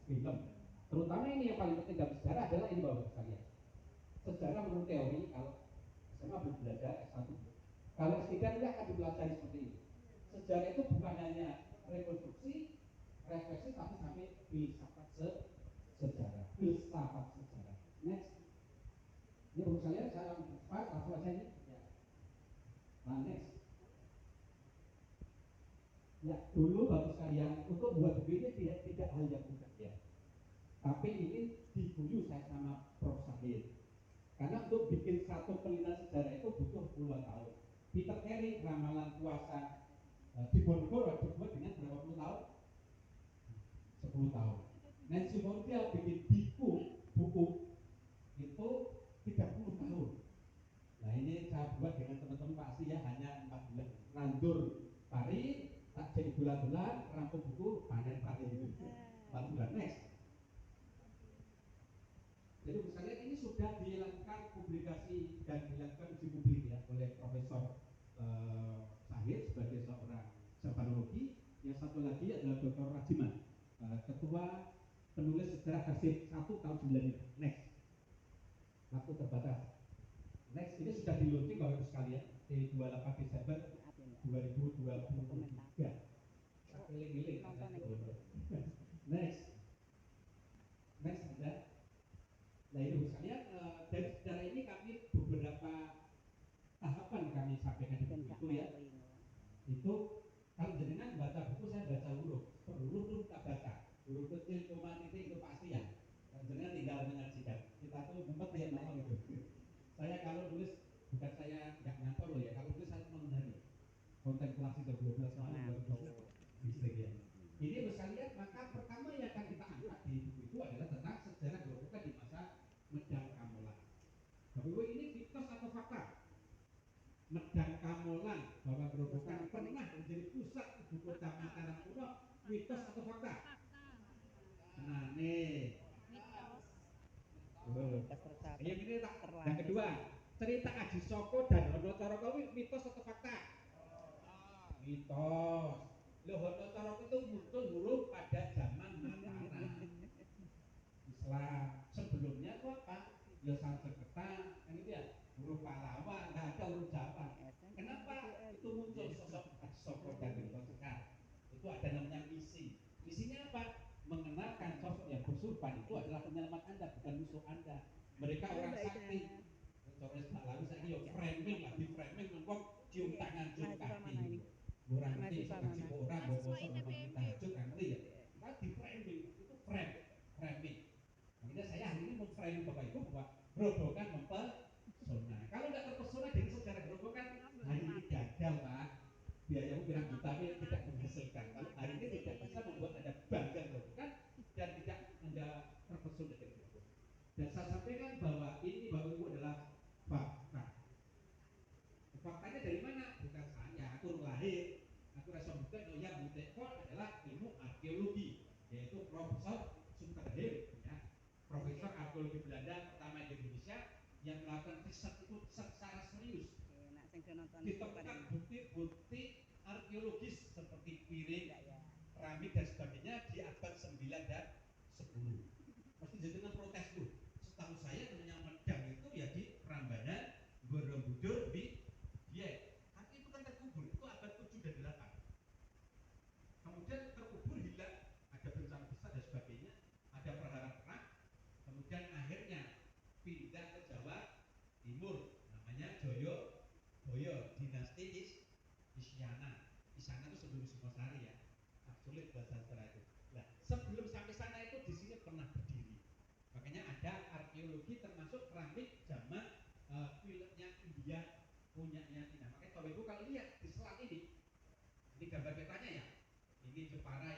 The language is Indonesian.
film. Terutama ini yang paling penting dalam sejarah adalah ini Bapak sekalian. Sejarah menurut teori, kalau SMA belum belajar, S1 kalau S3 tidak akan dipelajari seperti ini. Sejarah itu bukan hanya rekonstruksi, refleksi, tapi sampai filsafat sejarah. Filsafat sejarah. Next. Ini Bapak sekalian, saya langsung aja ini. Nah, next. Ya, dulu Bapak sekalian, untuk buat buku ini tidak hal yang mudah ya. Tapi ini diguyu saya sama Prof. Sahid. Karena untuk bikin satu penelitian sejarah itu butuh puluhan tahun. Peter Carey, ramalan puasa di Bonegoro dibuat dengan berapa puluh tahun? 10 tahun. Nancy Montiel bikin buku itu 30 tahun. Nah ini saya buat dengan teman-teman pasti ya hanya 4 bulan. Nandur pari, tak jadi bulan-bulan, rampung buku, panen pari itu. 4 bulan. Next. Jadi misalnya ini sudah dilakukan publikasi dan dilakukan uji publik ya oleh Profesor Sahid sebagai seorang japanologi. Yang satu lagi adalah Dr. Rajiman, ketua penulis sejarah Kasih 1 tahun 95. Next. Waktu terbatas. Next, ini sudah di-launching Bapak Ibu sekalian di 28 Desember 2023. Keliling-keliling. Next. Next ada. Nah itu sekalian dari sejarah ini kami beberapa tahapan kami sampaikan di buku itu ya. Itu kalau jenengan baca buku saya baca huruf, per huruf itu tak baca. Huruf kecil, koma, titik itu pasti ya. Jenengan tinggal menyaksikan. Kita tuh ngumpet ya mau gitu. Saya kalau tulis bukan saya nggak ngantor loh ya. Kalau tulis saya menghindari kontemplasi ke 12 malam baru bisa ya. Ini sekalian maka pertama yang akan kita angkat di buku itu adalah tentang sejarah gerobokan di masa Medang Kamolan. Bapak Ibu ini mitos atau fakta? Medang Kamolan bahwa gerobokan pernah menjadi pusat ibu kota Mataram kuno, mitos atau fakta? Nah nih. Yang ini tak. Yang kedua, cerita Aji Soko dan Hono Coroko mitos atau fakta? Mitos. Loh Hono Coroko itu muncul huruf pada zaman Mataram. Islam sebelumnya itu apa? Ya Sanskerta, kan itu ya huruf pahlawan, nggak ada huruf Jawa. Kenapa itu muncul sosok Aji Soko dan Hono Coroko? Itu ada namanya misi. Misinya apa? Mengenalkan sosok yang bersurban itu adalah penyelamat Anda, bukan musuh Anda. Mereka orang sakti. Terus lalu saya yo framing lah, di framing ngomong cium tangan cium kaki. Murah nanti sok kaji orang bawa sok memang kita hancur nanti ya. Kita di framing itu framing. Makanya saya hari ini memframing Bapak Ibu bahwa gerobokan mempesona. Kalau nggak terpesona dengan sejarah gerobokan, hari ini gagal Pak. Biayamu bilang juta tapi tidak menghasilkan. Kalau hari ini tidak bisa membuat Anda bangga gerobokan dan tidak Anda terpesona dengan gerobokan. Dan saya sampaikan bahwa ini Bapak Ibu adalah fakta. Faktanya dari mana? Bukan saya, aku lahir. Aku rasa bukti, oh ya bukti kok adalah ilmu arkeologi, yaitu Profesor Sunterheim, ya, Profesor Arkeologi Belanda pertama di Indonesia yang melakukan riset itu secara serius. Ditemukan bukti-bukti arkeologis seperti piring, keramik dan sebagainya di abad 9 dan 10. Pasti jadi dengan protes tuh. Setahu saya namanya Medang itu ya di Prambanan, Borobudur di Dieng. Tapi itu kan terkubur, itu abad 7 dan 8. Kemudian terkubur hilang, ada bencana besar dan sebagainya, ada perang perang. Kemudian akhirnya pindah ke Jawa Timur, namanya Joyo, dinasti Isyana. Isyana itu sebelum Singosari ya. Sulit bahasa sejarah itu. Nah, sebelum sampai sana itu di sini pernah berdiri. Makanya ada arkeologi termasuk keramik zaman filmnya India punyanya Cina. Makanya Bapak Ibu kalau lihat di selat ini gambar petanya ya. Ini Jepara